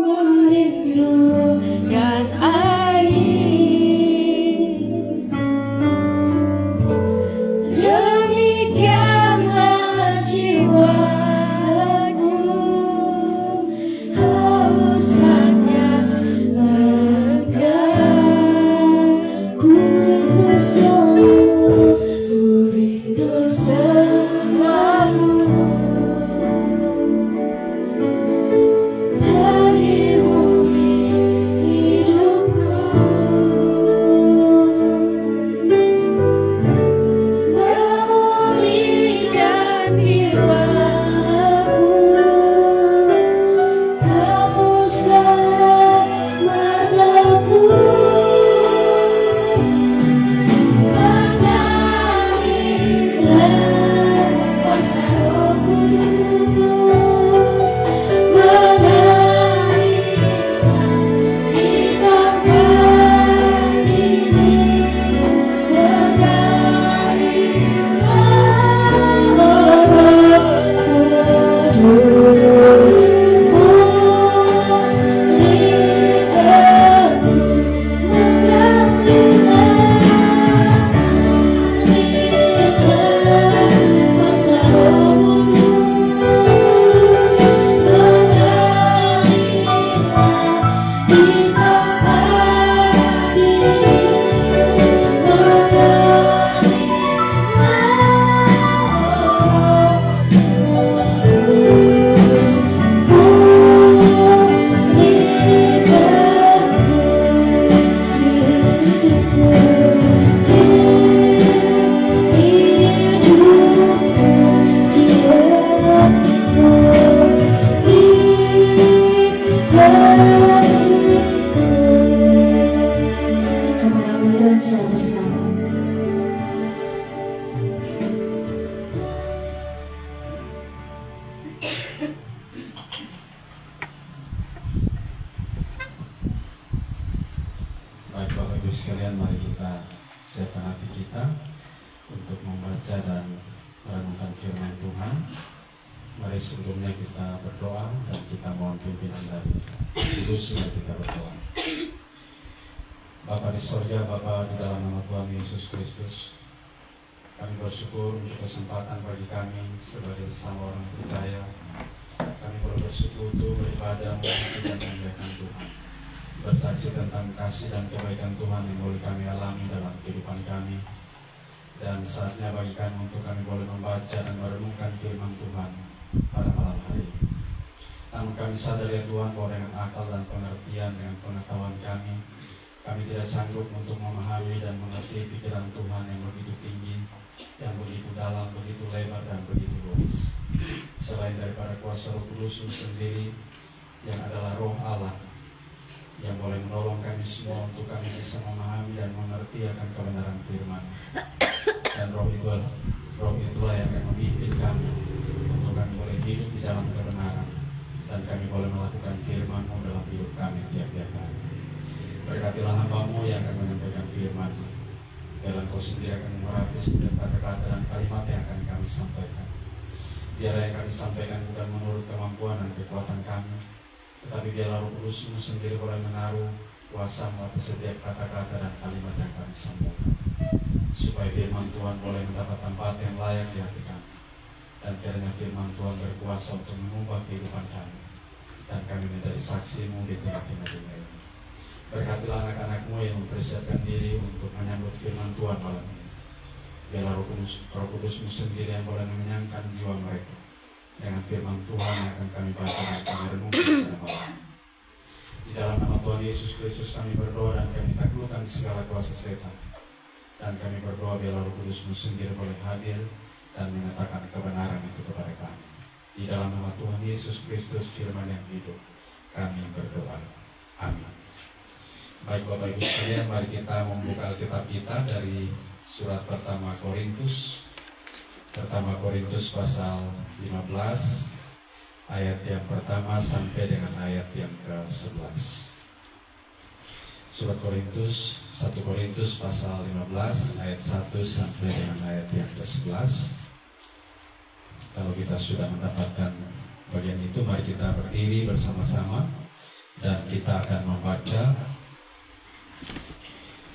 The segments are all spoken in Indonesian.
merindukan air. Demikianlah jiwaku, haus akan Engkau. Ku rindu selalu darimu hidupku, memulihkan jiwaku, hapuslah mataku. Mengalirlah kuasa Roh Kudus, mengalirlah di tempat ini, mengalirlah Roh Kudus, pulihkanku, Baik Bapak Ibu sekalian, mari kita siapkan hati kita untuk membaca dan merenungkan firman Tuhan. Mari sebelumnya kita berdoa dan kita mohon pimpinan dari Kudus. Mari kita berdoa. Bapa di sorga, Bapa di dalam nama Tuhan Yesus Kristus, kami bersyukur untuk kesempatan bagi kami sebagai sesama orang percaya. Kami boleh bersekutu, beribadah, memuji dan memuliakan Tuhan, bersaksi tentang kasih dan kebaikan Tuhan yang boleh kami alami dalam kehidupan kami. Dan saatnya bagi kami untuk kami boleh membaca dan merenungkan firman Tuhan pada malam hari ini. Namun kami sadar ya Tuhan bahwa dengan akal dan pengertian, dengan pengetahuan kami tidak sanggup untuk memahami dan mengerti pikiran Tuhan yang begitu tinggi, yang begitu dalam, begitu lebar dan begitu luas. Selain daripada kuasa Roh Kudus sendiri yang adalah Roh Allah, yang boleh menolong kami semua untuk kami bisa memahami dan mengerti akan kebenaran firman. Dan roh itulah yang akan memimpin kami untuk kami boleh hidup di dalam kebenaran, dan kami boleh melakukan firman-Mu dalam hidup kami tiap-tiap hari. Berkatilah hamba-Mu yang akan menyampaikan firman, biarlah Kau sendiri akan merapi setiap kata-kata dan kalimat yang akan kami sampaikan. Biarlah yang kami sampaikan bukan menurut kemampuan dan kekuatan kami, tetapi biarlah Roh Kudus-Mu sendiri boleh menaruh kuasa-Mu atas setiap kata-kata dan kalimat yang kami sampaikan, supaya firman Tuhan boleh mendapat tempat yang layak di hati kami, dan kiranya firman Tuhan berkuasa untuk mengubah kehidupan kami, dan kami menjadi saksi-Mu di tengah-tengah dunia ini. Berkatilah anak-anak-Mu yang mempersiapkan diri untuk menyambut firman Tuhan malam ini. Biarlah Roh Kudus-Mu sendiri yang boleh mengenyangkan jiwa mereka dengan firman Tuhan yang akan kami baca dan kami renungkan pada malam. Di dalam nama Tuhan Yesus Kristus kami berdoa dan kami taklukkan segala kuasa setan. Dan kami berdoa biarlah Roh Kudus-Mu sendiri boleh hadir dan menyatakan kebenaran itu kepada kami. Di dalam nama Tuhan Yesus Kristus firman yang hidup, kami berdoa. Amin. Baik Bapak Ibu sekalian, mari kita membuka Alkitab kita dari surat pertama Korintus pasal 15 ayat yang pertama sampai dengan ayat yang ke-11. Surat Korintus 1 Korintus pasal 15 ayat 1 sampai dengan ayat yang ke-11. Kalau kita sudah mendapatkan bagian itu, mari kita berdiri bersama-sama kita akan membaca.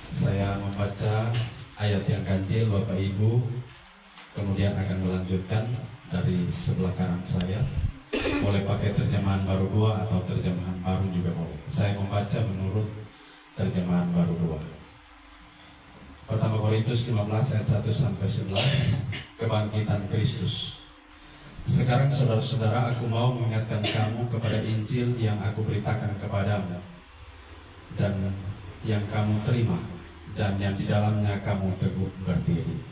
Saya membaca ayat yang ganjil Bapak Ibu, kemudian akan melanjutkan dari sebelah kanan saya. Boleh pakai terjemahan baru 2 atau terjemahan baru juga boleh. Saya membaca menurut terjemahan baru 2. Pertama Korintus 15 ayat 1 sampai 11, kebangkitan Kristus. Sekarang saudara-saudara, aku mau mengingatkan kamu kepada Injil yang aku beritakan kepadamu dan yang kamu terima dan yang di dalamnya kamu teguh berdiri.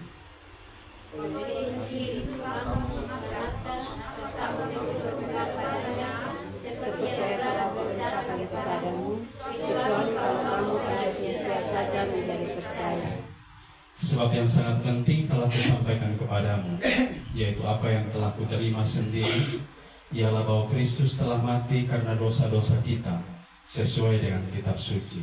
Seperti telah berkatakan kepadamu, kecuali kalau kamu tidak sia-sia saja menjadi percaya. Sebab yang sangat penting telah kusampaikan kepadamu, yaitu apa yang telah kuterima sendiri, ialah bahwa Kristus telah mati karena dosa-dosa kita, sesuai dengan kitab suci.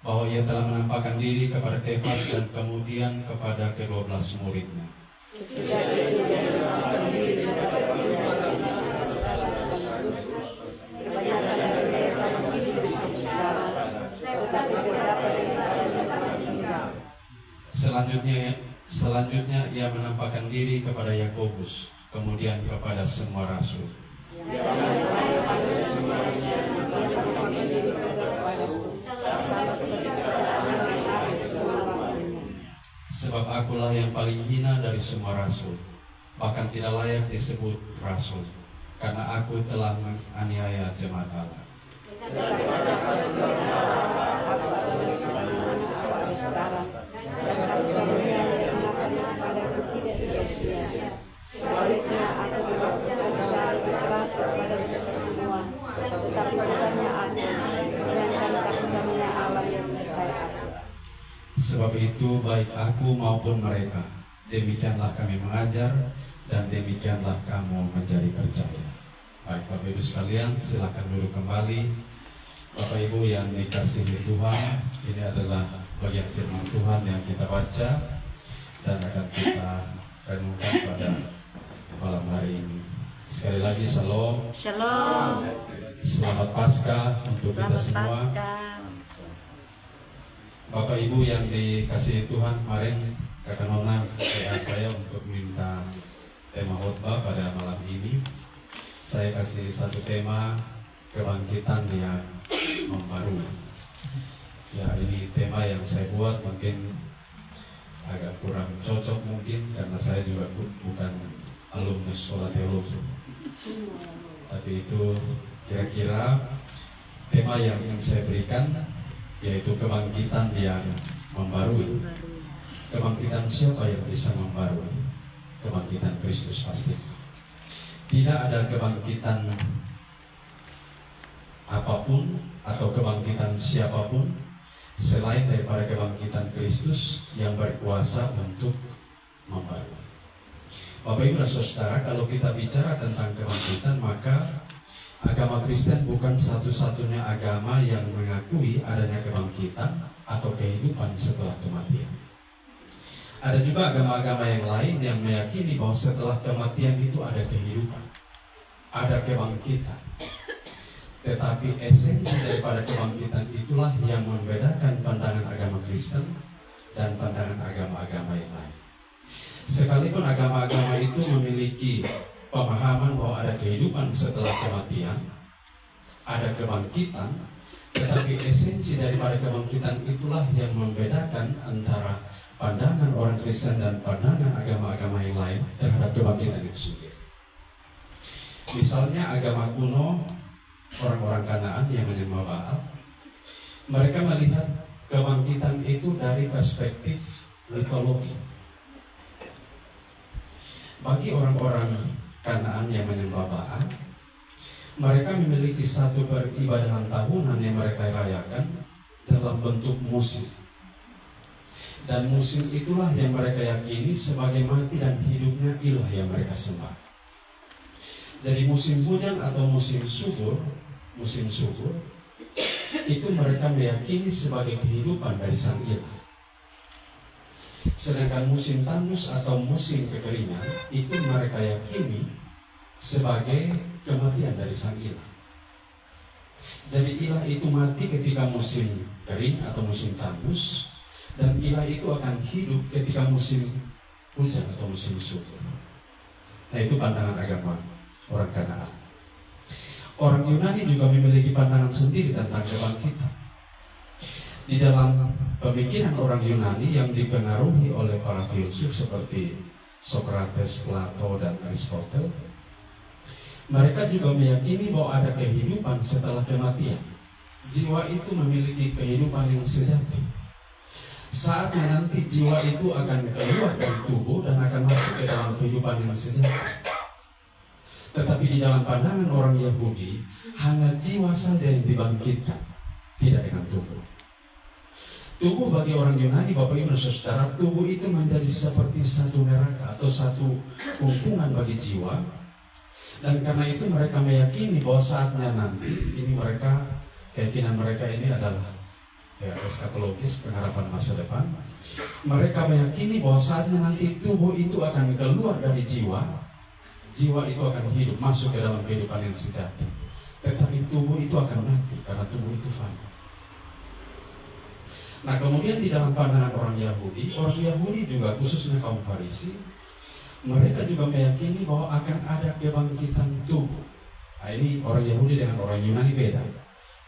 Bahwa ia telah menampakkan diri kepada Kefas dan kemudian kepada ke-12 muridnya. Sesudah itu dia menampakkan diri kepada kebanyakan dari mereka masih hidup sampai sekarang, tetapi beberapa dari mereka telah meninggal. Selanjutnya ia menampakkan diri kepada Yakobus, kemudian kepada semua rasul. Sebab akulah yang paling hina dari semua rasul, bahkan tidak layak disebut rasul, karena aku telah menganiaya jemaat Allah. Sebaliknya aku juga bekerja keras kepada mereka semua, tetapi bukannya aku, melainkan kasih karunia Allah yang menyertai aku. Sebab itu baik aku maupun mereka, demikianlah kami mengajar dan demikianlah kamu menjadi percaya. Baik Bapak Ibu sekalian, silakan duduk kembali. Bapak Ibu yang dikasihi Tuhan, ini adalah bagian firman Tuhan yang kita baca dan akan kita renungkan pada malam hari ini. Sekali lagi Shalom. Shalom. Selamat Paskah untuk kita semua. Bapak Ibu yang dikasihi Tuhan, kemarin Kakak Nona WA saya untuk minta tema khotbah pada malam ini. Saya kasih satu tema, kebangkitan yang membarui. Ya, ini tema yang saya buat mungkin agak kurang cocok mungkin karena saya juga bukan alumnus sekolah teologi. Tapi itu kira-kira tema yang ingin saya berikan, yaitu kebangkitan yang membarui. Kebangkitan siapa yang bisa membarui? Kebangkitan Kristus pasti. Tidak ada kebangkitan apapun atau kebangkitan siapapun selain daripada kebangkitan Kristus yang berkuasa untuk membarui. Bapak Ibu dan Saudara, kalau kita bicara tentang kebangkitan, maka agama Kristen bukan satu-satunya agama yang mengakui adanya kebangkitan atau kehidupan setelah kematian. Ada juga agama-agama yang lain yang meyakini bahwa setelah kematian itu ada kehidupan, ada kebangkitan. Tetapi esensi daripada kebangkitan itulah yang membedakan pandangan agama Kristen dan pandangan agama-agama yang lain. Sekalipun agama-agama itu memiliki pemahaman bahwa ada kehidupan setelah kematian, ada kebangkitan, tetapi esensi daripada kebangkitan itulah yang membedakan antara pandangan orang Kristen dan pandangan agama-agama yang lain terhadap kebangkitan itu sendiri. Misalnya agama kuno, orang-orang Kanaan yang menyembah Baal, mereka melihat kebangkitan itu dari perspektif mitologi. Bagi orang-orang Kanaan yang menyembah Baal, mereka memiliki satu peribadahan tahunan yang mereka rayakan dalam bentuk musim. Dan musim itulah yang mereka yakini sebagai mati dan hidupnya ilah yang mereka sembah. Jadi musim hujan atau musim subur itu mereka meyakini sebagai kehidupan dari sang ilah. Sedangkan musim tanus atau musim kekeringan itu mereka yakini sebagai kematian dari sang ilah. Jadi ilah itu mati ketika musim kering atau musim tanus, dan ilah itu akan hidup ketika musim hujan atau musim subur. Nah, itu pandangan agama orang Kanaan. Orang Yunani juga memiliki pandangan sendiri tentang kebangkitan. Di dalam pemikiran orang Yunani yang dipengaruhi oleh para filsuf seperti Socrates, Plato, dan Aristoteles, mereka juga meyakini bahwa ada kehidupan setelah kematian. Jiwa itu memiliki kehidupan yang sejati. Saatnya nanti jiwa itu akan keluar dari tubuh dan akan masuk ke dalam kehidupan yang sejati. Tetapi di dalam pandangan orang Yahudi, hanya jiwa saja yang dibangkitkan, tidak dengan tubuh. Tubuh bagi orang Yunani, Bapak Ibu dan Saudara, tubuh itu menjadi seperti satu neraka atau satu kungkungan bagi jiwa. Dan karena itu mereka meyakini bahwa saatnya nanti, ini mereka, keyakinan mereka ini adalah eskatologis, pengharapan masa depan. Mereka meyakini bahwa saatnya nanti tubuh itu akan keluar dari jiwa. Jiwa itu akan hidup, masuk ke dalam kehidupan yang sejati. Tetapi tubuh itu akan mati, karena tubuh itu fana. Nah, kemudian di dalam pandangan orang Yahudi juga khususnya kaum Farisi, mereka juga meyakini bahwa akan ada kebangkitan tubuh. Nah, ini orang Yahudi dengan orang Yunani beda.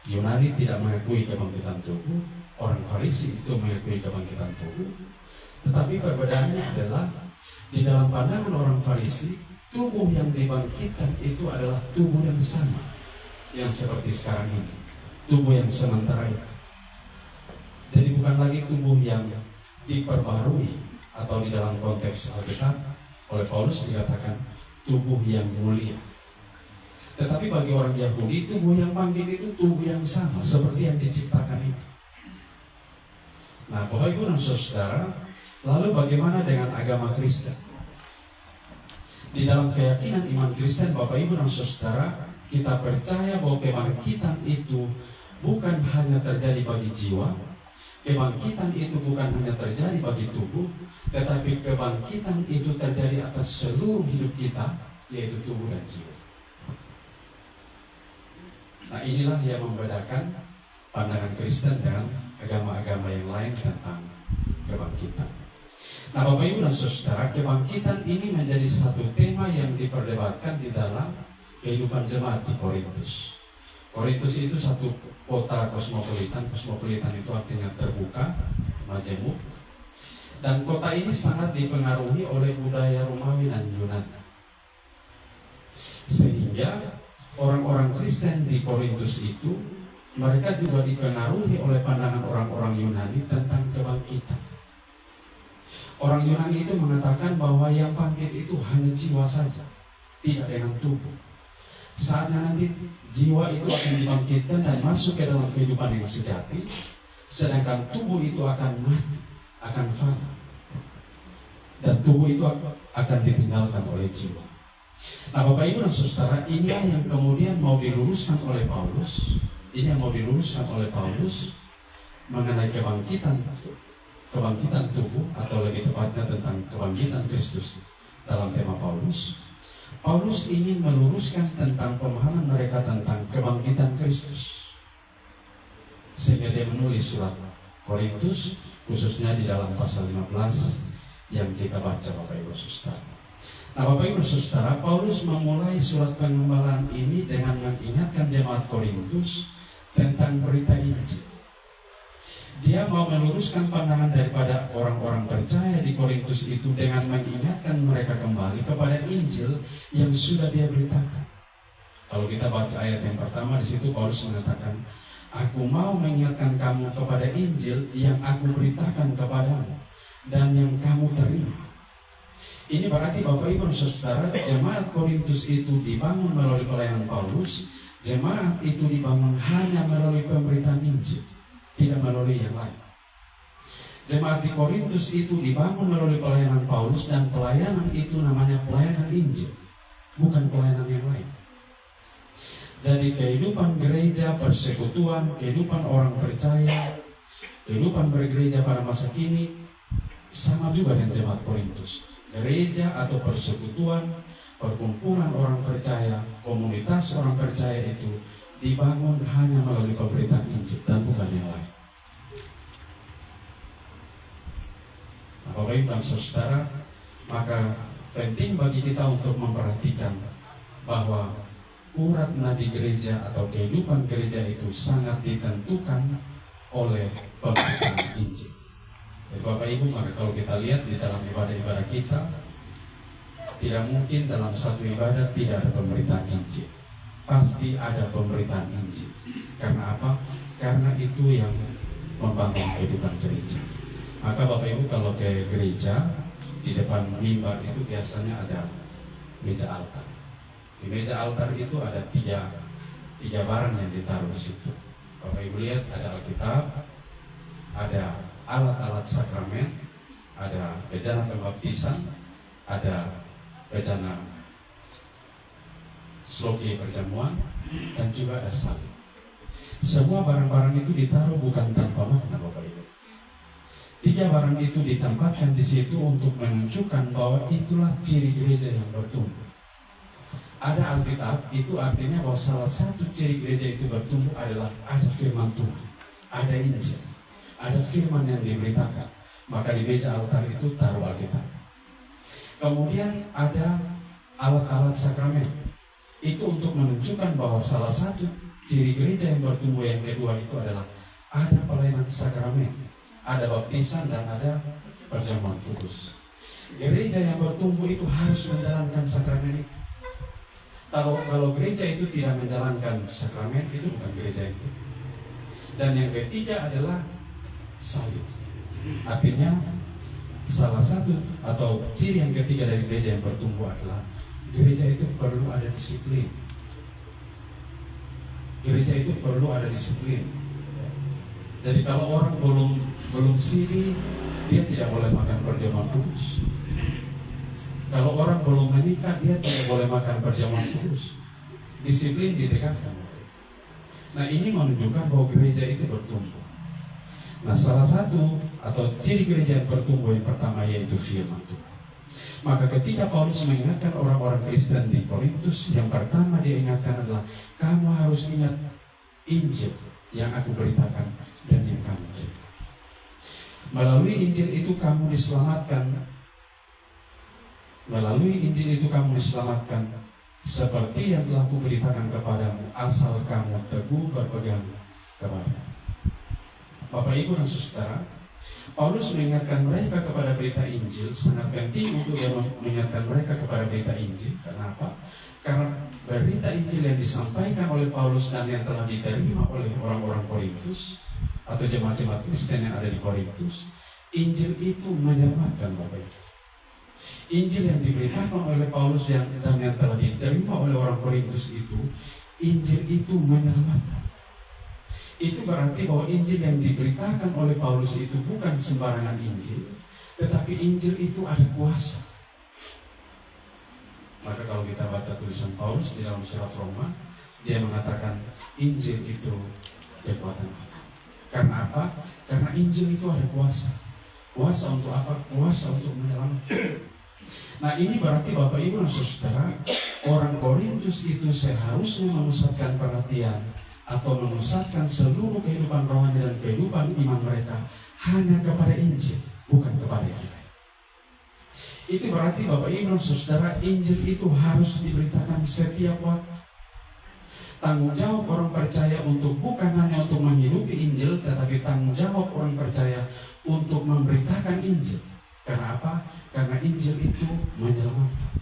Yunani tidak mengakui kebangkitan tubuh, orang Farisi itu mengakui kebangkitan tubuh. Tetapi perbedaannya adalah di dalam pandangan orang Farisi, tubuh yang dibangkitkan itu adalah tubuh yang sama, yang seperti sekarang ini, tubuh yang sementara itu. Jadi bukan lagi tubuh yang diperbarui, atau di dalam konteks Alkitab oleh Paulus dikatakan tubuh yang mulia. Tetapi bagi orang Yahudi, tubuh yang bangkit itu tubuh yang sama seperti yang diciptakan itu. Nah, Bapak Ibu dan Saudara, lalu bagaimana dengan agama Kristen? Di dalam keyakinan iman Kristen, Bapak Ibu dan Saudara, kita percaya bahwa kebangkitan itu bukan hanya terjadi bagi jiwa, kebangkitan itu bukan hanya terjadi bagi tubuh, tetapi kebangkitan itu terjadi atas seluruh hidup kita, yaitu tubuh dan jiwa. Nah, inilah yang membedakan pandangan Kristen dengan agama-agama yang lain tentang kebangkitan. Nah, Bapak Ibu dan Saudara, kebangkitan ini menjadi satu tema yang diperdebatkan di dalam kehidupan jemaat di Korintus. Korintus itu satu kota kosmopolitan. Kosmopolitan itu artinya terbuka, majemuk. Dan kota ini sangat dipengaruhi oleh budaya Romawi dan Yunani. Sehingga orang-orang Kristen di Korintus itu, mereka juga dipengaruhi oleh pandangan orang-orang Yunani tentang kebangkitan. Orang Yunani itu mengatakan bahwa yang bangkit itu hanya jiwa saja, tidak dengan tubuh. Saatnya nanti jiwa itu akan dibangkitkan dan masuk ke dalam kehidupan yang sejati, sedangkan tubuh itu akan mati, akan fana, dan tubuh itu akan ditinggalkan oleh jiwa. Nah, Bapak Ibu dan Saudara, inilah yang kemudian mau diluruskan oleh Paulus. Ini yang mau diluruskan oleh Paulus mengenai kebangkitan tubuh, atau lebih tepatnya tentang kebangkitan Kristus dalam tema Paulus. Paulus ingin meluruskan tentang pemahaman mereka tentang kebangkitan Kristus, sehingga dia menulis surat Korintus, khususnya di dalam pasal 15 yang kita baca, Bapak Ibu Saudara. Nah, Bapak Ibu Saudara, Paulus memulai surat pengembalaan ini dengan mengingatkan jemaat Korintus tentang berita Injil. Dia mau meluruskan pandangan daripada orang-orang percaya di Korintus itu dengan mengingatkan mereka kembali kepada Injil yang sudah dia beritakan. Kalau kita baca ayat yang pertama, di situ Paulus mengatakan, "Aku mau mengingatkan kamu kepada Injil yang aku beritakan kepadamu dan yang kamu terima." Ini berarti Bapak Ibu Saudara, jemaat Korintus itu dibangun melalui pelayanan Paulus. Jemaat itu dibangun hanya melalui pemberitaan Injil, tidak melalui yang lain. Jemaat di Korintus itu dibangun melalui pelayanan Paulus, dan pelayanan itu namanya pelayanan Injil, bukan pelayanan yang lain. Jadi kehidupan gereja, persekutuan, kehidupan orang percaya, kehidupan bergereja pada masa kini Sama juga dengan jemaat Korintus. Gereja atau persekutuan, perkumpulan orang percaya, komunitas orang percaya itu dibangun hanya melalui pemberitaan Injil dan bukan yang lain. Nah, Bapak Ibu dan Saudara, maka penting bagi kita untuk memperhatikan bahwa urat nadi gereja atau kehidupan gereja itu sangat ditentukan oleh pemberitaan Injil. Jadi Bapak Ibu, maka kalau kita lihat di dalam ibadah-ibadah kita, tidak mungkin dalam satu ibadah tidak ada pemberitaan Injil. Pasti ada pemberitaan Injil. Karena apa? Karena itu yang membangun kehidupan gereja. Maka Bapak Ibu kalau ke gereja, di depan mimbar itu biasanya ada meja altar. Di meja altar itu ada tiga barang yang ditaruh di situ. Bapak Ibu lihat ada Alkitab, ada alat-alat sakramen, ada bejana pembaptisan, ada bejana sloki perjamuan, dan juga ada salib. Semua barang-barang itu ditaruh bukan tanpa makna, Bapak Ibu. Tiga barang itu ditempatkan di situ untuk menunjukkan bahwa itulah ciri gereja yang bertumbuh. Ada Alkitab, itu artinya bahwa salah satu ciri gereja itu bertumbuh adalah ada firman Tuhan, ada Injil, ada firman yang diberitakan. Maka di meja altar itu taruh Alkitab. Kemudian ada alat-alat sakramen. Itu untuk menunjukkan bahwa salah satu ciri gereja yang bertumbuh yang kedua itu adalah ada pelayanan sakramen, ada baptisan dan ada perjamuan kudus. Gereja yang bertumbuh itu harus menjalankan sakramen itu. Kalau gereja itu tidak menjalankan sakramen, itu bukan gereja itu. Dan yang ketiga adalah salib. Artinya salah satu atau ciri yang ketiga dari gereja yang bertumbuh adalah gereja itu perlu ada disiplin. Gereja itu perlu ada disiplin. Jadi kalau orang belum sini, dia tidak boleh makan perjamuan kudus. Kalau orang belum menikah, dia tidak boleh makan perjamuan kudus. Disiplin ditegakkan. Nah, ini menunjukkan bahwa gereja itu bertumbuh. Nah, salah satu atau ciri gereja yang bertumbuh yang pertama yaitu firman Tuhan. Maka ketika Paulus mengingatkan orang-orang Kristen di Korintus, yang pertama dia ingatkan adalah kamu harus ingat Injil yang aku beritakan dan yang kamu terima. Melalui Injil itu kamu diselamatkan. Melalui Injil itu kamu diselamatkan seperti yang telah kuberitakan kepadamu, asal kamu teguh berpegang kepada. Bapak, Ibu, dan Saudara, Paulus mengingatkan mereka kepada berita Injil. Sangat penting untuk dia mengingatkan mereka kepada berita Injil. Karena apa? Karena berita Injil yang disampaikan oleh Paulus dan yang telah diterima oleh orang-orang Korintus atau jemaat-jemaat Kristen yang ada di Korintus, Injil itu menyelamatkan, Bapak Ibu. Injil yang diberitakan oleh Paulus dan yang telah diterima oleh orang Korintus itu, Injil itu menyelamatkan. Itu berarti bahwa Injil yang diberitakan oleh Paulus itu bukan sembarangan Injil, tetapi Injil itu ada kuasa. Maka kalau kita baca tulisan Paulus di dalam surat Roma, dia mengatakan Injil itu kekuatan Tuhan. Karena apa? Karena Injil itu ada kuasa. Kuasa untuk apa? Kuasa untuk menyelamatkan. Nah, ini berarti Bapak, Ibu, dan Saudara, orang Korintus itu seharusnya memusatkan perhatian atau memusatkan seluruh kehidupan rohani dan kehidupan iman mereka hanya kepada Injil, bukan kepada yang lain. Itu berarti Bapak, Ibu, dan Saudara, Injil itu harus diberitakan setiap waktu. Tanggung jawab orang percaya untuk bukan hanya untuk menghidupi Injil, tetapi tanggung jawab orang percaya untuk memberitakan Injil. Karena apa? Karena Injil itu menyelamatkan.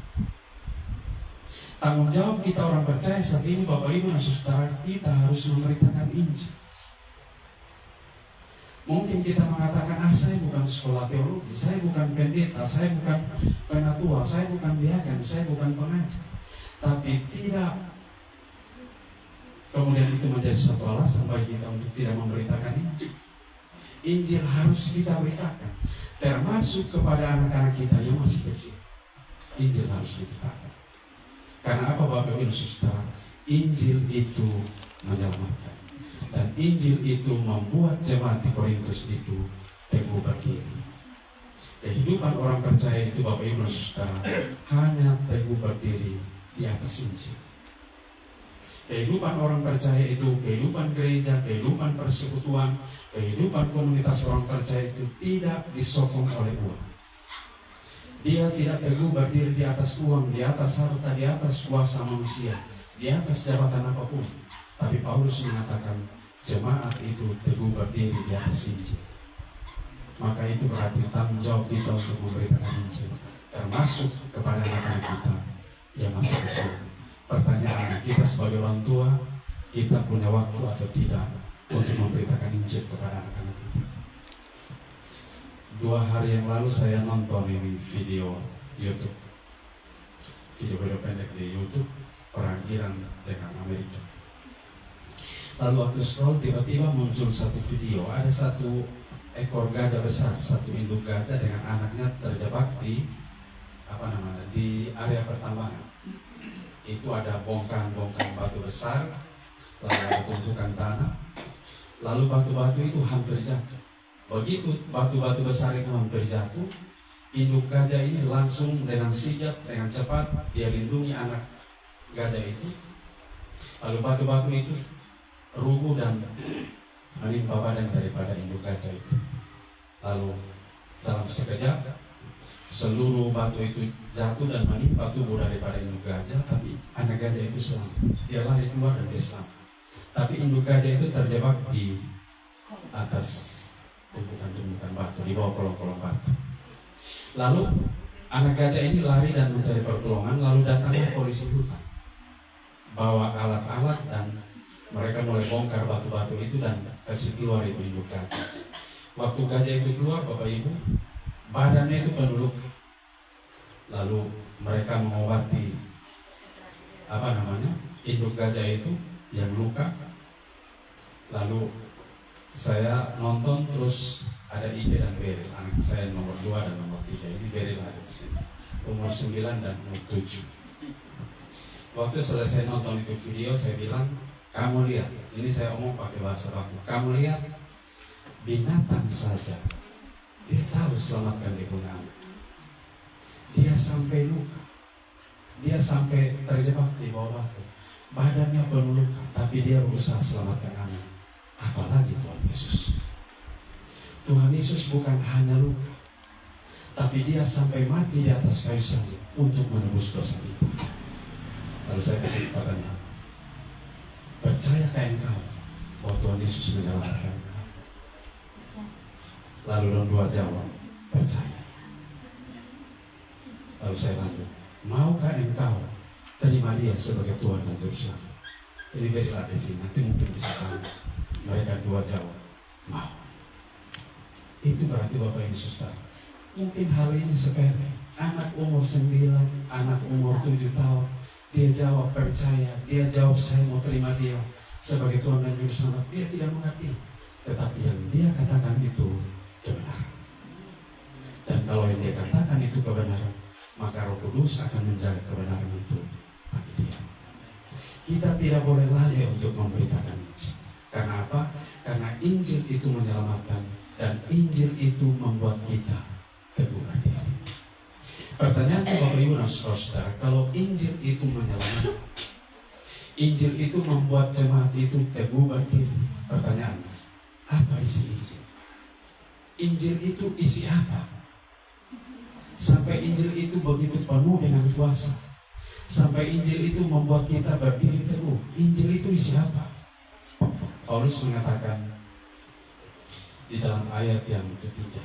Tanggung jawab kita orang percaya saat ini, Bapak, Ibu, dan Saudara, kita harus memberitakan Injil. Mungkin kita mengatakan, saya bukan sekolah teologi, saya bukan pendeta, saya bukan penatua, saya bukan diaken, saya bukan pengajar. Tapi tidak kemudian itu menjadi satu alasan bagi kita untuk tidak memberitakan Injil. Injil harus kita beritakan, termasuk kepada anak-anak kita yang masih kecil. Injil harus diberitakan. Karena apa, Bapak, Ibu, Saudara? Injil itu menyelamatkan. Dan Injil itu membuat jemaat di Korintus itu teguh berdiri. Kehidupan orang percaya itu Bapak Ibu dan Saudara hanya teguh berdiri di atas Injil. Kehidupan orang percaya itu, kehidupan gereja, kehidupan persekutuan, kehidupan komunitas orang percaya itu tidak disokong oleh uang. Dia tidak teguh berdiri di atas uang, di atas harta, di atas kuasa manusia, di atas jabatan apapun. Tapi Paulus mengatakan jemaat itu teguh berdiri di atas Injil. Maka itu berarti tanggung jawab kita untuk memberitakan Injil, termasuk kepada anak-anak kita yang masih kecil. Pertanyaannya, kita sebagai orang tua, kita punya waktu atau tidak untuk memberitakan Injil kepada anak-anak kita? 2 hari yang lalu saya nonton ini video YouTube, video pendek di YouTube perang Iran dengan Amerika. Lalu waktu scroll tiba-tiba muncul satu video, ada satu ekor gajah besar, satu induk gajah dengan anaknya terjebak di di area pertambangan. Itu ada bongkahan-bongkahan batu besar, lalu ada tumpukan tanah, lalu batu-batu itu hampir jatuh. Begitu batu-batu besar itu hampir jatuh, induk gajah ini langsung dengan sigap, dengan cepat dia lindungi anak gajah itu. Lalu batu-batu itu rubuh dan menimpa badan daripada induk gajah itu. Lalu dalam sekejap seluruh batu itu jatuh dan menimpa tubuh daripada induk gajah, tapi anak gajah itu selamat. Dia lari keluar dan dia selamat. Tapi induk gajah itu terjebak di atas tumpukan-tumpukan batu, di bawah kolong-kolong batu. Lalu anak gajah ini lari dan mencari pertolongan. Lalu datangnya polisi hutan, bawa alat-alat dan mereka mulai bongkar batu-batu itu dan kasih keluar itu induk gajah. Waktu gajah itu keluar, Bapak Ibu, badannya itu penuh luka. Lalu mereka mengobati induk gajah itu yang luka. Lalu saya nonton terus ada Ike dan Beril, anak saya nomor 2 dan nomor 3. Ini Beril ada di sini, umur 9 dan umur 7. Waktu selesai nonton itu video, saya bilang, kamu lihat, ini saya omong pakai bahasa baku, kamu lihat binatang saja dia tahu selamatkan kegunaan. Dia sampai luka, dia sampai terjebak di bawah batu, badannya penuh luka, tapi dia berusaha selamatkan anak. Apalagi Tuhan Yesus. Tuhan Yesus bukan hanya luka, tapi dia sampai mati di atas kayu salib untuk menebus dosa kita. Lalu saya kasih pertanyaan, percayakah engkau bahwa Tuhan Yesus menyelamatkan engkau? Lalu orang 2 jawab, percaya. Lalu saya lanjut, maukah engkau terima dia sebagai Tuhan dan Juru Selamat? Jadi berilah di sini, nanti mungkin bisa tahu. Mereka 2 jawab, mau. Itu berarti Bapak Ibu Saudara, mungkin hal ini sepele. Anak umur 9, anak umur 7 tahun, dia jawab percaya, dia jawab saya mau terima dia sebagai Tuhan dan Juru Selamat. Dia tidak mengerti, tetapi yang dia katakan itu kebenaran. Dan kalau yang dia katakan itu kebenaran, maka Roh Kudus akan menjaga kebenaran itu bagi dia. Kita tidak boleh lalai untuk memberitakan Injil. Karena apa? Karena Injil itu menyelamatkan dan Injil itu membuat kita teguh berdiri. Pertanyaannya Bapak Ibu dan Saudara, kalau Injil itu menyelamatkan, Injil itu membuat jemaat itu teguh berdiri. Pertanyaannya, apa isi Injil? Injil itu isi apa? Sampai Injil itu begitu penuh dengan kuasa, sampai Injil itu membuat kita berdiri teguh. Injil itu isi apa? Paulus mengatakan di dalam ayat yang ketiga.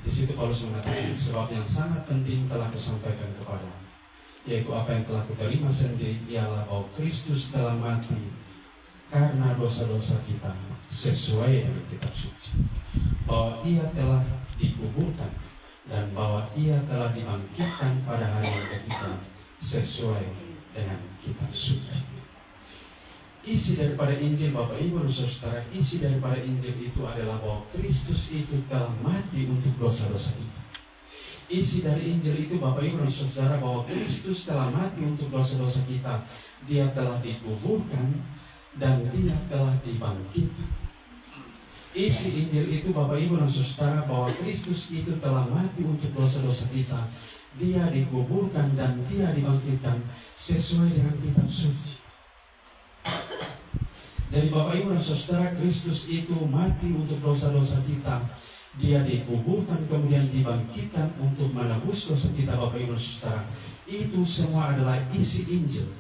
Di situ Paulus mengatakan, sebab yang sangat penting telah kusampaikan kepadamu, yaitu apa yang telah kuterima sendiri, ialah bahwa Kristus telah mati karena dosa-dosa kita sesuai dengan kitab suci, bahwa ia telah dikuburkan dan bahwa ia telah dibangkitkan pada hari yang ketiga sesuai dengan kitab suci. Isi daripada Injil Bapak Ibu dan Saudara, isi daripada Injil itu adalah bahwa Kristus itu telah mati untuk dosa-dosa kita. Isi dari Injil itu Bapak Ibu dan Saudara, bahwa Kristus telah mati untuk dosa-dosa kita. Dia telah dikuburkan dan dia telah dibangkitkan. Isi Injil itu Bapak Ibu dan Saudara bahwa Kristus itu telah mati untuk dosa-dosa kita. Dia dikuburkan dan dia dibangkitkan sesuai dengan kitab suci. Jadi Bapak Ibu dan Saudara, Kristus itu mati untuk dosa-dosa kita. Dia dikuburkan kemudian dibangkitkan untuk menebus dosa kita Bapak Ibu dan Saudara. Itu semua adalah isi Injil.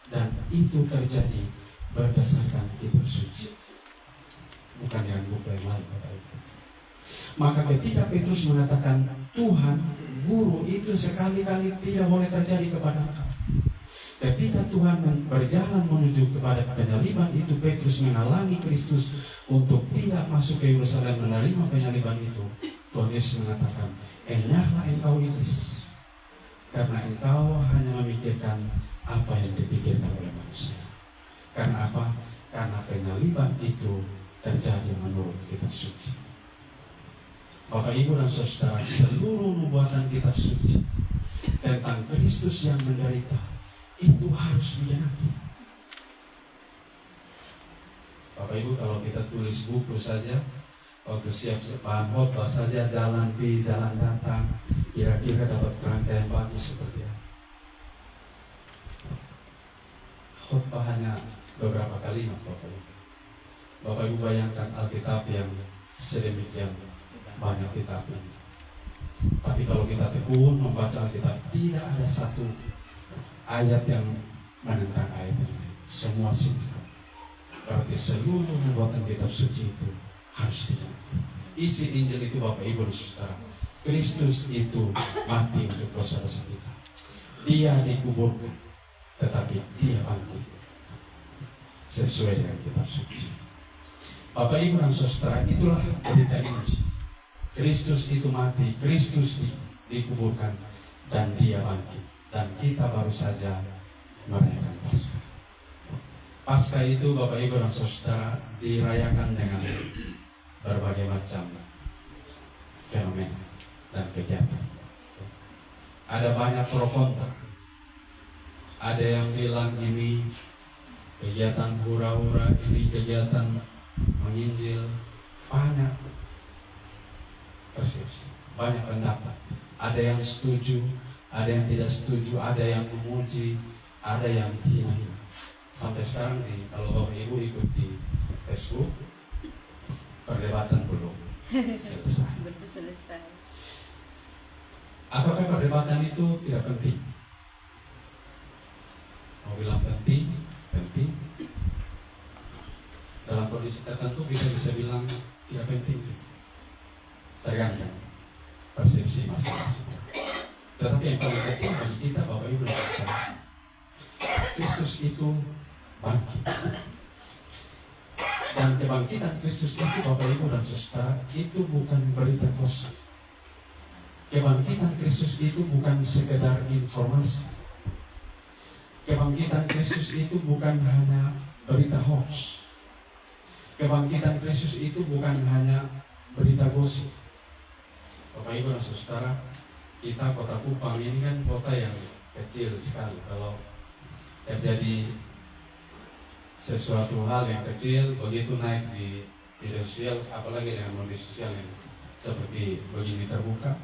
Dan itu terjadi berdasarkan kitab suci. Bukan yang buku yang lain Bapak Ibu. Maka ketika Petrus mengatakan Tuhan, Guru, itu sekali-kali tidak boleh terjadi kepada engkau. Ketika Tuhan berjalan menuju kepada penyaliban itu, Petrus menghalangi Kristus untuk tidak masuk ke Yerusalem menerima penyaliban itu. Tuhan Yesus mengatakan, enyahlah engkau iblis, karena engkau hanya memikirkan apa yang dipikirkan oleh manusia. Karena apa? Karena penyaliban itu terjadi menurut kitab suci. Bapak Ibu dan Saudara, seluruh nubuatan kitab suci tentang Kristus yang menderita itu harus digenapi. Bapak Ibu, kalau kita tulis buku saja, waktu siap-siap khotbah saja, jalan pi, jalan datang, kira-kira dapat kerangka yang bagus seperti apa? Khotbah hanya beberapa kalimat Bapak Ibu. Bapak Ibu bayangkan Alkitab yang sedemikian banyak kitab ini. Tapi kalau kita tekun membaca Alkitab, tidak ada satu ayat yang menentang ayat ini. Semua singkat. Berarti seluruh nubuatan kitab suci itu harus digenapi. Isi Injil itu Bapak Ibu dan Saudara, Kristus itu mati untuk dosa-dosa kita. Dia dikuburkan, tetapi dia bangkit sesuai dengan kitab suci. Bapak Ibu dan Saudara, itulah berita Injil. Kristus itu mati, Kristus dikuburkan, dan dia bangkit. Dan kita baru saja merayakan Paskah. Paskah itu Bapak Ibu dan Saudara dirayakan dengan berbagai macam fenomena dan kegiatan. Ada banyak pro kontra. Ada yang bilang ini kegiatan hura-hura, ini kegiatan menginjil. Banyak persepsi, banyak pendapat. Ada yang setuju, ada yang tidak setuju, ada yang memuji, ada yang hina-hina. Sampai sekarang nih, kalau Bapak Ibu ikuti Facebook, perdebatan belum selesai. Apakah perdebatan itu tidak penting? Mau bilang penting, penting. Dalam kondisi tertentu kita bisa bilang tidak penting. Tergantung persepsi masing-masing. Tetapi yang paling penting bagi kita Bapak Ibu dan Saudara, Kristus itu bangkit. Dan kebangkitan Kristus itu Bapak Ibu dan Saudara itu bukan berita kosong. Kebangkitan Kristus itu bukan sekedar informasi. Kebangkitan Kristus itu bukan hanya berita hoax. Kebangkitan Kristus itu bukan hanya berita gosip. Bapak Ibu dan Saudara, kita Kota Kupang ini kan kota yang kecil sekali. Kalau terjadi sesuatu hal yang kecil, begitu naik di media sosial, apalagi dengan media sosial yang seperti begini terbuka,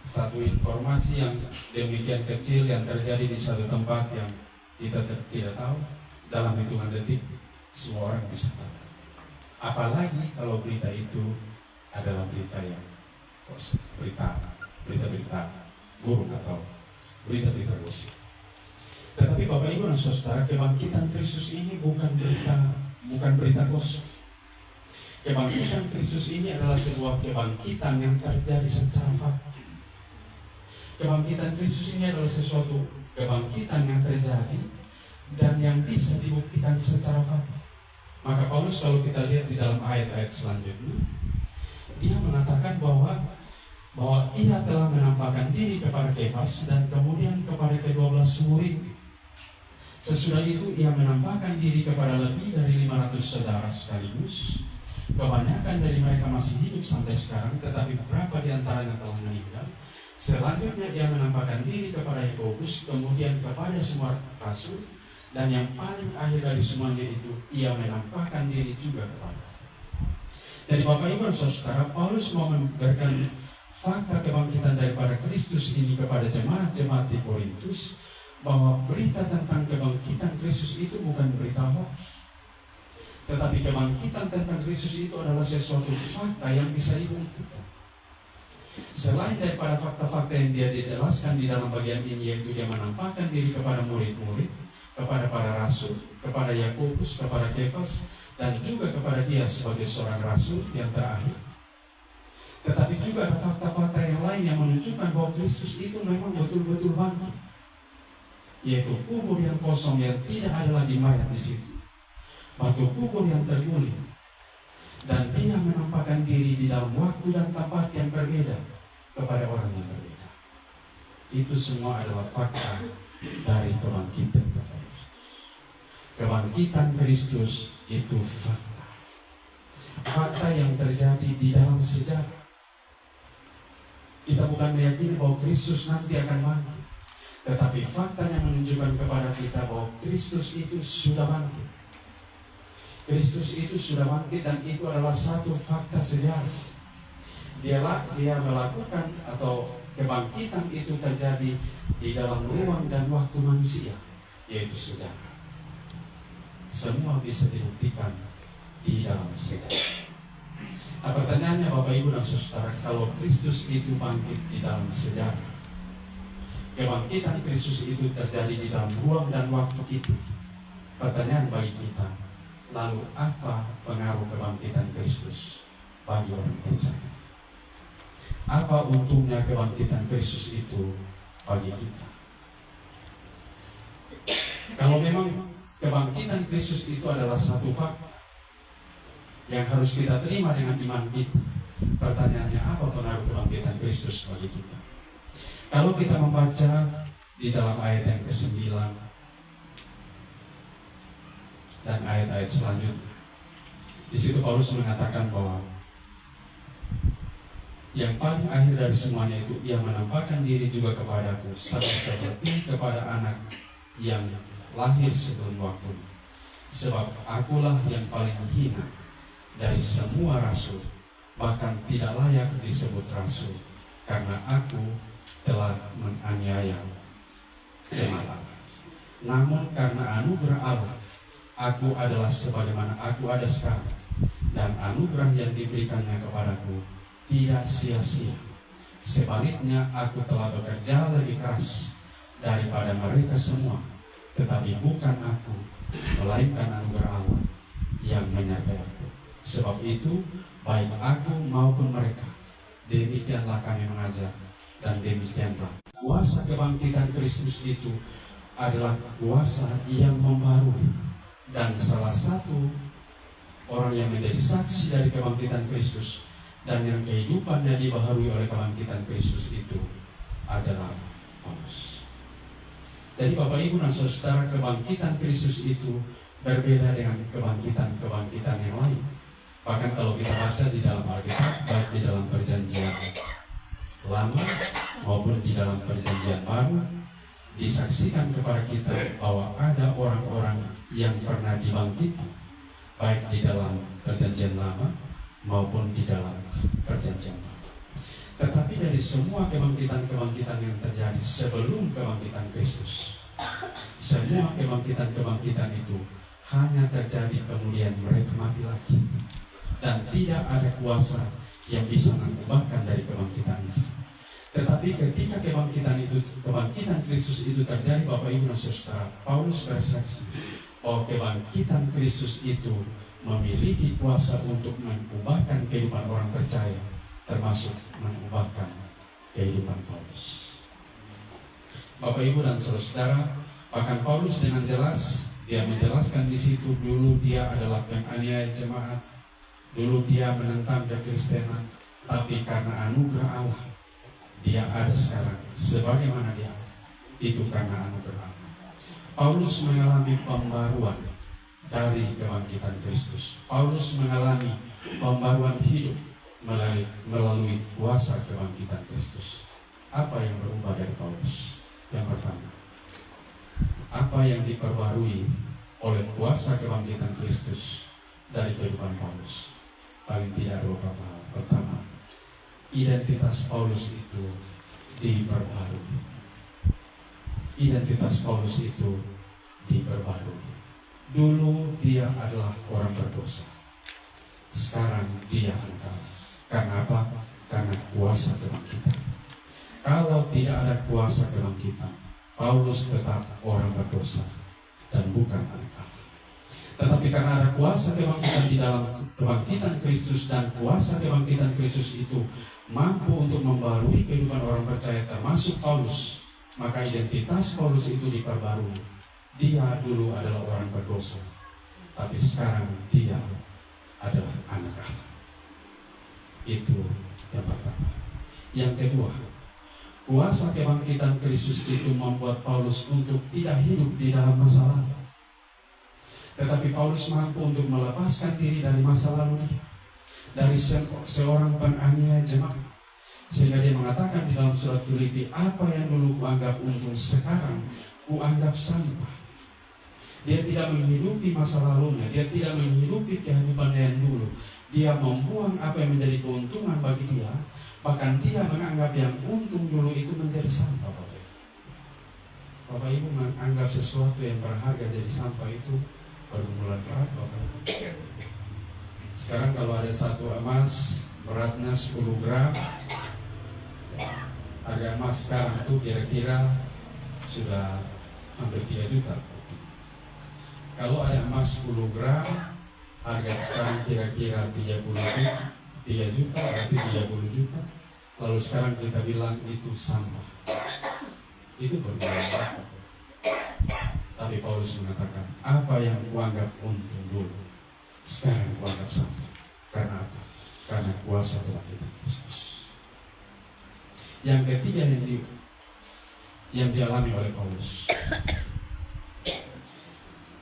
satu informasi yang demikian kecil yang terjadi di suatu tempat yang kita tidak tahu, dalam hitungan detik semua orang bisa tahu. Apalagi kalau berita itu adalah berita yang berita buruk atau berita-berita gosip. Tetapi Bapak Ibu dan Saudara, kebangkitan Kristus ini bukan berita gosip. Kebangkitan Kristus ini adalah sebuah kebangkitan yang terjadi secara fakta. Kebangkitan Kristus ini adalah sesuatu kebangkitan yang terjadi dan yang bisa dibuktikan secara fakta. Maka Paulus kalau kita lihat di dalam ayat-ayat selanjutnya, dia mengatakan bahwa ia telah menampakkan diri kepada Kefas dan kemudian kepada ke-12 murid. Sesudah itu ia menampakkan diri kepada lebih dari 500 saudara sekaligus. Kebanyakan dari mereka masih hidup sampai sekarang, tetapi beberapa di antaranya telah meninggal. Selanjutnya ia menampakkan diri kepada Yakobus, kemudian kepada semua rasul, dan yang paling akhir dari semuanya itu ia menampakkan diri juga kepada Jadi Bapak Ibu dan Saudara, Paulus mau memberikan fakta kebangkitan daripada Kristus ini kepada jemaat-jemaat di Korintus, bahwa berita tentang kebangkitan Kristus itu bukan berita hoax, tetapi kebangkitan tentang Kristus itu adalah sesuatu fakta yang bisa dibuktikan. Selain daripada fakta-fakta yang dia dijelaskan di dalam bagian ini, yaitu dia menampakkan diri kepada murid-murid, kepada para rasul, kepada Yakobus, kepada Kefas, dan juga kepada dia sebagai seorang rasul yang terakhir. Tetapi juga ada fakta-fakta yang lain yang menunjukkan bahwa Kristus itu memang betul-betul bangkit, yaitu kubur yang kosong yang tidak ada lagi mayat di situ, batu kubur yang terguling, dan dia menampakkan diri di dalam waktu dan tempat yang berbeda kepada orang yang berbeda. Itu semua adalah fakta dari kebangkitan Kristus. Kebangkitan Kristus itu fakta. Fakta yang terjadi di dalam sejarah. Kita bukan meyakini bahwa Kristus nanti akan bangkit, tetapi faktanya menunjukkan kepada kita bahwa Kristus itu sudah bangkit. Kristus itu sudah bangkit, dan itu adalah satu fakta sejarah. Dia melakukan atau kebangkitan itu terjadi di dalam ruang dan waktu manusia, yaitu sejarah. Semua bisa dibuktikan di dalam sejarah. Nah, pertanyaannya Bapak Ibu dan Saudara, kalau Kristus itu bangkit di dalam sejarah, kebangkitan Kristus itu terjadi di dalam ruang dan waktu kita. Pertanyaan bagi kita, lalu apa pengaruh kebangkitan Kristus bagi orang percaya? Apa untungnya kebangkitan Kristus itu bagi kita? Kalau memang kebangkitan Kristus itu adalah satu fakta yang harus kita terima dengan iman kita, pertanyaannya, apa pengaruh kebangkitan Kristus bagi kita? Kalau kita membaca di dalam ayat yang ke-9 dan ayat-ayat selanjutnya, di situ Paulus mengatakan bahwa yang paling akhir dari semuanya itu, ia menampakkan diri juga kepadaku sama seperti kepada anak yang lahir sebelum waktu. Sebab akulah yang paling hina dari semua rasul, bahkan tidak layak disebut rasul, karena aku telah menganiaya jemaat. Namun karena anugerah Allah, aku adalah sebagaimana aku ada sekarang, dan anugerah yang diberikannya kepadaku tidak sia-sia. Sebaliknya aku telah bekerja lebih keras daripada mereka semua, tetapi bukan aku, melainkan anugerah Allah yang menyertai aku. Sebab itu, baik aku maupun mereka, demikianlah kami mengajar, dan demikianlah. Kuasa kebangkitan Kristus itu adalah kuasa yang membarui, dan salah satu orang yang menjadi saksi dari kebangkitan Kristus dan yang kehidupannya dibaharui oleh kebangkitan Kristus itu adalah Paulus. Jadi Bapak Ibu dan Saudara, kebangkitan Kristus itu berbeda dengan kebangkitan yang lain. Bahkan kalau kita baca di dalam Alkitab, baik di dalam perjanjian lama maupun di dalam perjanjian baru, disaksikan kepada kita bahwa ada orang-orang yang pernah dibangkitkan, baik di dalam perjanjian lama maupun di dalam perjanjian baru. Tetapi dari semua kebangkitan-kebangkitan yang terjadi sebelum kebangkitan Kristus, semua kebangkitan-kebangkitan itu hanya terjadi kemudian mereka mati lagi, dan tidak ada kuasa yang bisa mengubahkan dari kebangkitan itu. Tetapi ketika kebangkitan Kristus itu terjadi, Bapak Ibu dan Saudara, Paulus bersaksi bahwa kebangkitan Kristus itu memiliki kuasa untuk mengubahkan kehidupan orang percaya, termasuk mengubahkan kehidupan Paulus. Bapak Ibu dan Saudara, bahkan Paulus dengan jelas dia menjelaskan di situ, dulu dia adalah penganiaya jemaat, dulu dia menentang kekristenan, tapi karena anugerah Allah dia ada sekarang sebagaimana dia itu karena anugerah Allah. Paulus mengalami pembaruan dari kebangkitan Kristus. Paulus mengalami pembaruan hidup melalui kuasa kebangkitan Kristus. Apa yang berubah dari Paulus? Yang pertama, apa yang diperbarui oleh kuasa kebangkitan Kristus dari kehidupan Paulus? paling tidak beberapa hal. Pertama, identitas Paulus itu diperbarui. Identitas Paulus itu diperbarui. Dulu dia adalah orang berdosa. Sekarang dia engkau. Karena apa? Karena kuasa kebangkitan. Kalau tidak ada kuasa kebangkitan, Paulus tetap orang berdosa dan bukan anak Allah. Tetapi karena ada kuasa kebangkitan di dalam kebangkitan Kristus, dan kuasa kebangkitan Kristus itu mampu untuk membarui kehidupan orang percaya termasuk Paulus, maka identitas Paulus itu diperbarui. Dia dulu adalah orang berdosa, tapi sekarang dia adalah anak Allah. Itu yang pertama. Yang kedua, kuasa kebangkitan Kristus itu membuat Paulus untuk tidak hidup di dalam masa lalu. Tetapi Paulus mampu untuk melepaskan diri dari masa lalu dia, dari seorang penganiaya jemaat, sehingga dia mengatakan di dalam surat Filipi, apa yang dulu kuanggap untung sekarang kuanggap sampah. Dia tidak menghidupi masa lalunya, dia tidak menghidupi kehidupan yang dulu. Dia membuang apa yang menjadi keuntungan bagi dia, bahkan dia menganggap yang untung dulu itu menjadi sampah. Bapak Ibu menganggap sesuatu yang berharga jadi sampah itu pergumulan berat, Bapak Ibu. Sekarang kalau ada satu emas beratnya 10 gram, harga emas sekarang itu kira-kira sudah hampir 3 juta. Kalau ada emas 10 gram, harga sekarang kira-kira 3 juta, berarti 30 juta. Lalu sekarang kita bilang itu sampah. Itu berbeda. Tapi Paulus mengatakan, apa yang kuanggap untung dulu, sekarang kuanggap sampah. Karena apa? Karena kuasa kebangkitan Kristus. Yang ketiga yang dialami oleh Paulus,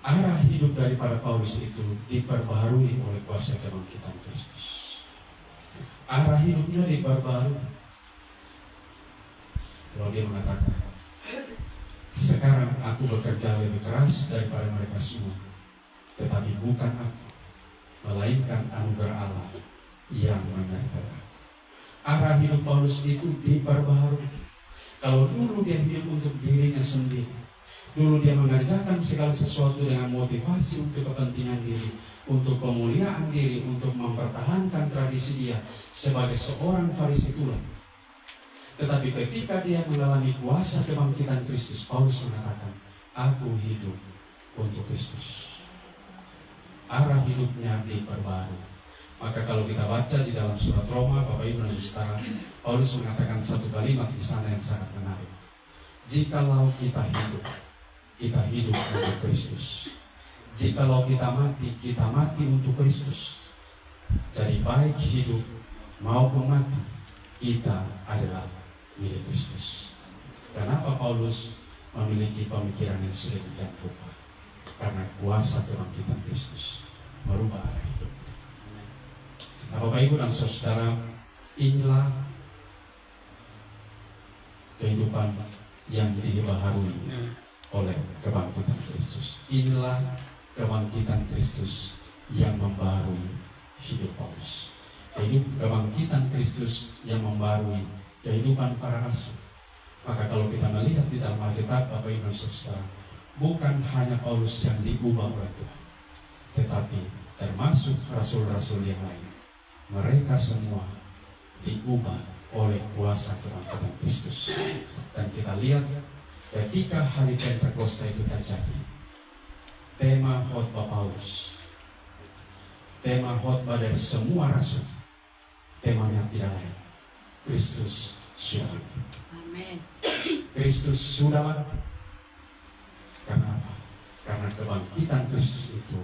arah hidup daripada Paulus itu diperbarui oleh kuasa kebangkitan Kristus. Arah hidupnya diperbarui. Lalu dia mengatakan, sekarang aku bekerja lebih keras daripada mereka semua, tetapi bukan aku, melainkan anugerah Allah yang menyertai. Arah hidup Paulus itu diperbarui. Kalau dulu dia hidup untuk dirinya sendiri, dulu dia mengerjakan segala sesuatu dengan motivasi untuk kepentingan diri, untuk kemuliaan diri, untuk mempertahankan tradisi dia sebagai seorang Farisi tulen. Tetapi ketika dia mengalami kuasa kebangkitan Kristus, Paulus mengatakan, aku hidup untuk Kristus. Arah hidupnya diperbarui. Maka kalau kita baca di dalam surat Roma, Bapak Ibu dan Saudara, Paulus mengatakan satu kalimat di sana yang sangat menarik. Jikalau kita hidup untuk Kristus. Jikalau kita mati untuk Kristus. Jadi baik hidup maupun mati, kita adalah milik Kristus. Kenapa Paulus memiliki pemikiran yang sedemikian rupa? Karena kuasa kebangkitan Kristus merubah arah hidup. Nah, Bapak Ibu dan Saudara, inilah kehidupan yang dibaharui oleh kebangkitan Kristus. Inilah kebangkitan Kristus yang membaharui hidup Paulus. Kebangkitan Kristus yang membaharui kehidupan para rasul. Maka kalau kita melihat di dalam Alkitab, Bapak Ibu dan Saudara, bukan hanya Paulus yang diubah oleh Tuhan, tetapi termasuk rasul-rasul yang lain. Mereka semua diubah oleh kuasa kebangkitan Kristus. Dan kita lihat ketika hari Pentakosta itu terjadi, tema khotbah Paulus, tema khotbah dari semua rasul, temanya tidak lain, Kristus sudah mati. Amin. Kristus sudah mati. Karena apa? Karena kebangkitan Kristus itu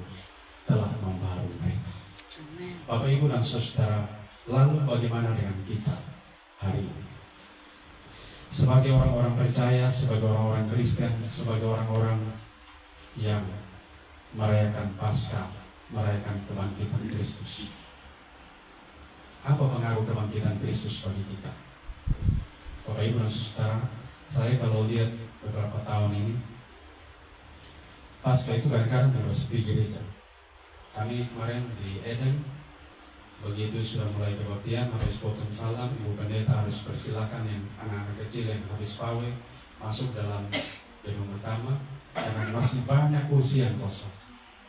telah membaharui mereka. Amin. Bapak Ibu dan Saudara, lalu bagaimana dengan kita hari ini? Sebagai orang-orang percaya, sebagai orang-orang Kristen, sebagai orang-orang yang merayakan Paskah, merayakan kebangkitan Kristus. Apa pengaruh kebangkitan Kristus bagi kita? Bapak Ibu dan Saudara, saya kalau lihat beberapa tahun ini, Paskah itu kadang-kadang terus di gereja. Kami kemarin di Eden, Begitu sudah mulai kebaktian, habis potong salam, Ibu Pendeta harus persilakan yang anak-anak kecil yang habis pawe masuk dalam gedung utama, karena masih banyak kursi yang kosong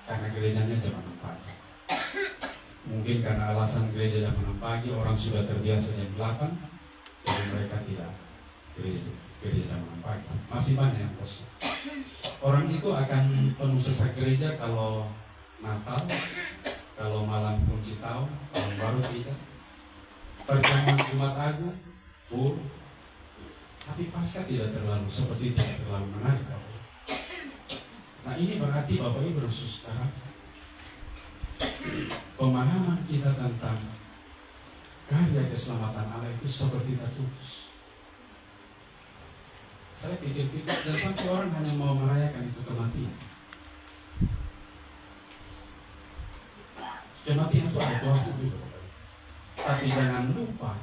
karena gerejanya jam 6 pagi. Mungkin karena alasan gereja jam 6 pagi orang sudah terbiasa jam 8, jadi mereka tidak gereja jam 6 pagi. Masih banyak yang kosong. Orang itu akan penuh sesak gereja kalau Natal, kalau malam kunci tahun, tahun baru tidak. Perjamuan Jumat Agung full, tapi pasca tidak terlalu menarik. Nah ini berarti Bapak Ibu dan Saudara, pemahaman kita tentang karya keselamatan Allah itu seperti terputus. Saya pikir-pikir, dan sampai orang hanya mau merayakan itu kematian. Kematian itu ada kuasa juga. Tapi jangan lupa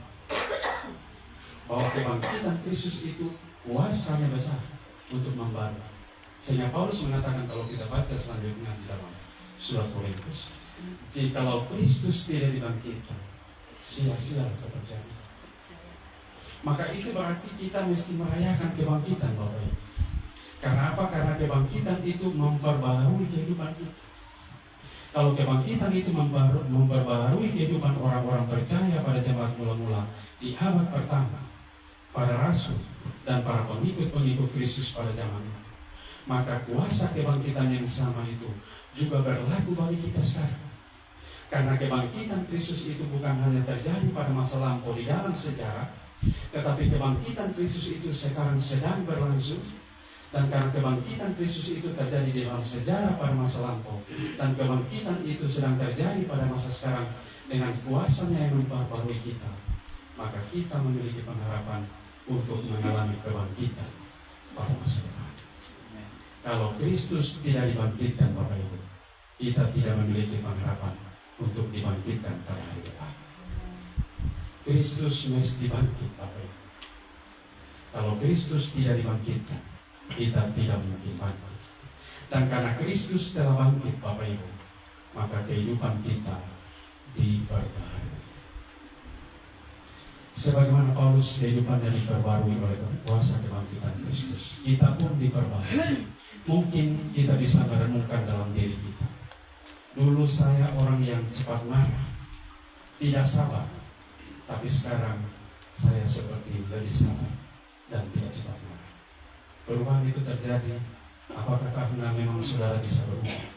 bahwa kebangkitan Kristus itu kuasanya besar untuk membalas. Sehingga Paulus mengatakan kalau kita baca selanjutnya di dalam surat Korintus, jikalau Kristus tidak dibangkitkan, sia-sia pekerjaan. Maka itu berarti kita mesti merayakan kebangkitan Bapak Ibu. Karena apa? Karena kebangkitan itu memperbaharui kehidupan kita. Kalau kebangkitan itu memperbaharui kehidupan orang-orang percaya pada jemaat mula-mula di abad pertama, para rasul dan para pengikut-pengikut Kristus pada zaman itu, maka kuasa kebangkitan yang sama itu juga berlaku bagi kita sekarang. Karena kebangkitan Kristus itu bukan hanya terjadi pada masa lampau di dalam sejarah, tetapi kebangkitan Kristus itu sekarang sedang berlangsung. Dan karena kebangkitan Kristus itu terjadi di dalam sejarah pada masa lampau, dan kebangkitan itu sedang terjadi pada masa sekarang dengan kuasanya yang memperbarui kita, maka kita memiliki pengharapan untuk mengalami kebangkitan pada masa depan. Kalau Kristus tidak dibangkitkan Bapak Ibu, kita tidak memiliki pengharapan untuk dibangkitkan pada hari depan. Kristus mesti bangkit Bapak Ibu. Kalau Kristus tidak dibangkitkan, kita tidak mungkin bangkit. Dan karena Kristus telah bangkit Bapak Ibu, maka kehidupan kita diperbaharui. Sebagaimana Paulus kehidupannya diperbarui oleh kuasa kebangkitan Kristus, kita pun diperbarui. Mungkin kita bisa merenungkan dalam diri kita. Dulu saya orang yang cepat marah, tidak sabar, tapi sekarang saya seperti lebih sabar dan tidak cepat marah. Perubahan itu terjadi, apakah karena memang saudara bisa berubah?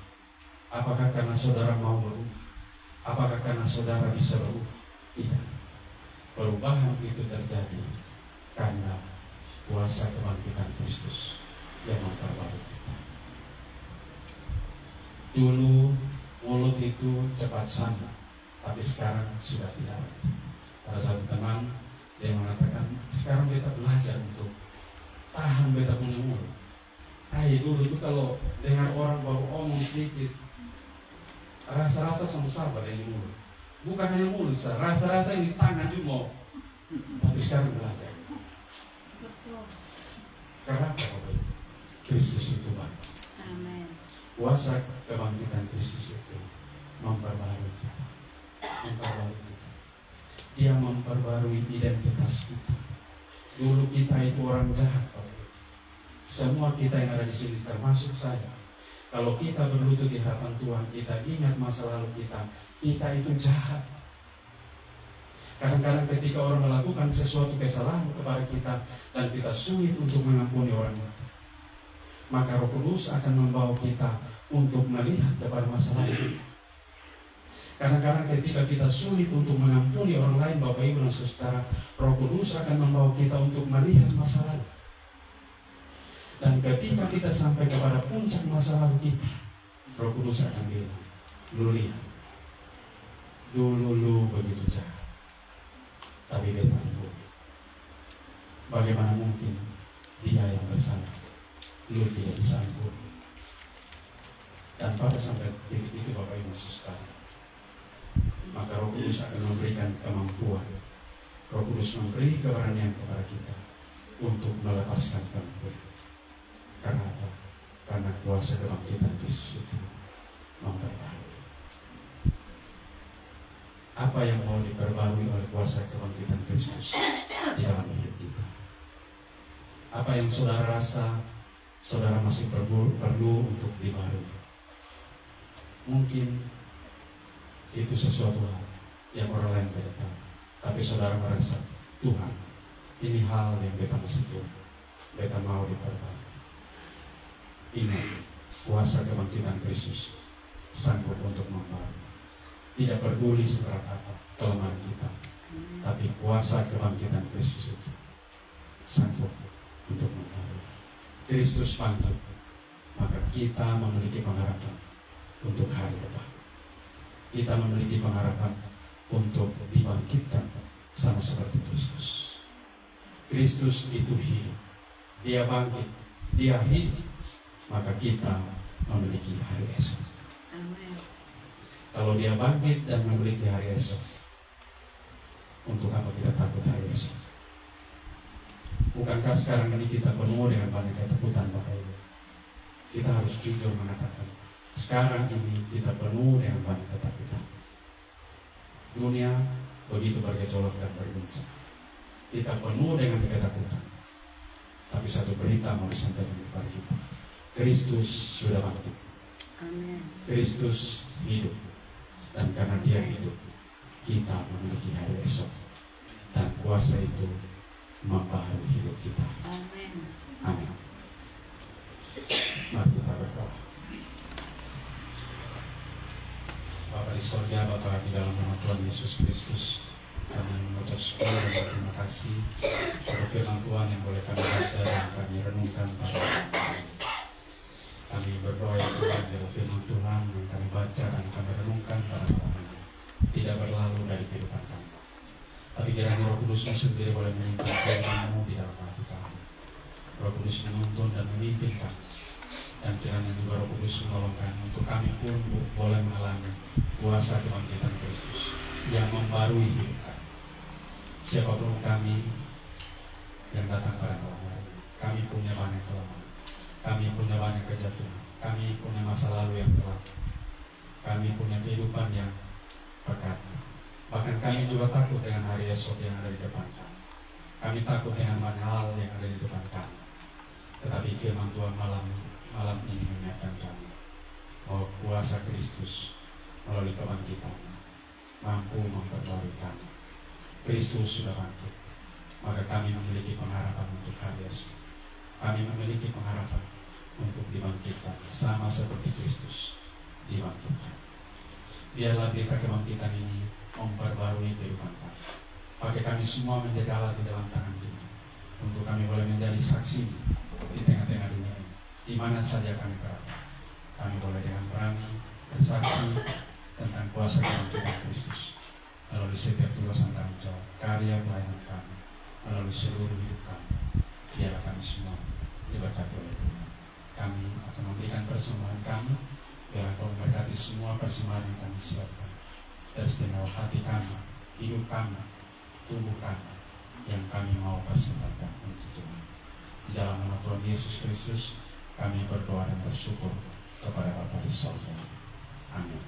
Apakah karena saudara mau berubah? Apakah karena saudara bisa berubah? Tidak. Perubahan itu terjadi karena kuasa kebangkitan Kristus yang memperbarui kita. Dulu mulut itu cepat sama, tapi sekarang sudah tidak. Ada satu teman yang mengatakan, sekarang kita belajar untuk tahan beta punya mulut. Dulu itu kalau dengar orang baru omong sedikit, rasa-rasa sama sabar ini mulut. Bukan hanya mulut, rasa-rasa ini tangan juga mau. Tapi sekarang belajar. Karena apa? Kristus itu baik. Amin. Kuasa kebangkitan Kristus itu memperbarui kita. Dia memperbarui identitas kita. Dulu kita itu orang jahat, Pak. Semua kita yang ada di sini termasuk saya. Kalau kita berlutut di hadapan Tuhan, kita ingat masa lalu kita itu jahat. Kadang-kadang ketika orang melakukan sesuatu kesalahan kepada kita dan kita sulit untuk mengampuni orang itu, maka Roh Kudus akan membawa kita untuk melihat kepada masa lalu. Kadang-kadang ketika kita sulit untuk mengampuni orang lain, Bapak Ibu dan Saudara, Roh Kudus akan membawa kita untuk melihat masa lalu. Dan ketika kita sampai kepada puncak masa lalu kita, Roh Kudus akan bilang, lu lihat, dulu lu begitu jahat, tapi beta lu. Bagaimana mungkin dia yang bersalah, lu tidak bisa ampuni. Dan pada sampai titik itu Bapak Ibu Saudara, maka Roh Kudus akan memberikan kemampuan. Roh Kudus memberi keberanian kepada kita untuk melepaskan pengampun. Karena apa? Karena kuasa kebangkitan Kristus itu memperbarui. apa yang mau diperbarui oleh kuasa kebangkitan Kristus di dalam hidup kita. Apa yang saudara rasa saudara masih perlu untuk dibarui. Mungkin itu sesuatu hal yang orang lain tidak tahu, tapi saudara merasa, Tuhan, ini hal yang beta masih tahu, beta mau diperbarui. Ingat, kuasa kebangkitan Kristus sanggup untuk membarui. Tidak peduli seberat apa kelemahan kita, tapi kuasa kebangkitan Kristus itu sanggup untuk membarui. Kristus bangkit, maka kita memiliki pengharapan untuk hari depan. Kita memiliki pengharapan untuk dibangkitkan sama seperti Kristus. Kristus itu hidup, dia bangkit, dia hidup, maka kita memiliki hari esok. Kalau dia bangkit dan memiliki hari esok, untuk apa kita takut hari esok? Bukankah sekarang ini kita penuh dengan banyak ketakutan Bapak Ibu? Kita harus jujur mengatakan, sekarang ini kita penuh dengan banyak ketakutan. Dunia begitu bergejolak dan berguncang. Kita penuh dengan ketakutan. Tapi satu berita mau disampaikan kepada kita. Kristus sudah bangkit. Kristus hidup. Dan karena dia hidup, kita memiliki hari esok. Dan kuasa itu membaharui hidup kita. Amin. Mari kita berdoa. Bapa di sorga, Bapa di dalam nama Tuhan Yesus Kristus, kami mengucap syukur dan terima kasih untuk firman Tuhan yang boleh kami baca dan kami renungkan pada hari ini. Kami berdoa ya Tuhan, biarlah firman Tuhan yang kami baca dan kami renungkan pada malam ini tidak berlalu dari kehidupan kami, tapi kiranya Roh Kudus-Mu sendiri boleh menyimpan firman-Mu di dalam hati kami. Roh Kudus menuntun dan memimpin kami, dan kiranya juga Roh Kudus menolong kami untuk kami pun boleh mengalami kuasa kebangkitan Kristus yang membarui hidup kami. Siapapun kami yang datang pada malam hari ini, kami punya banyak kelemahan. Kami punya banyak kejatuhan, kami punya masa lalu yang gelap, kami punya kehidupan yang pekat. Bahkan kami juga takut dengan hari esok yang ada di depan kami. Kami takut dengan banyak hal yang ada di depan kami. Tetapi firman Tuhan malam ini mengingatkan kami bahwa kuasa Kristus melalui kebangkitan mampu memperbarui kami. Kristus sudah bangkit, maka kami memiliki pengharapan untuk hari esok. Kami memiliki pengharapan untuk dibangkitkan sama seperti Kristus dibangkitkan. Biarlah berita kebangkitan ini memperbarui kehidupan kami. Pakai kami semua menjadi alat di dalam tangan kita, untuk kami boleh menjadi saksi di tengah-tengah dunia ini, di mana saja kami berada. Kami boleh dengan berani bersaksi tentang kuasa kebangkitan Kristus melalui setiap tugasan tanggung jawab, karya pelayanan kami, melalui seluruh hidup kami. Biarlah kami semua diberkati oleh Tuhan. Kami akan memberikan persembahan kami, biar Kau memberkati semua persembahan yang kami siapkan. Teristimewa hati kami, hidup kami, tubuh kami, yang kami mau persembahkan untuk Tuhan. Di dalam nama Tuhan Yesus Kristus, kami berdoa dan bersyukur kepada Bapa di sorga. Amin.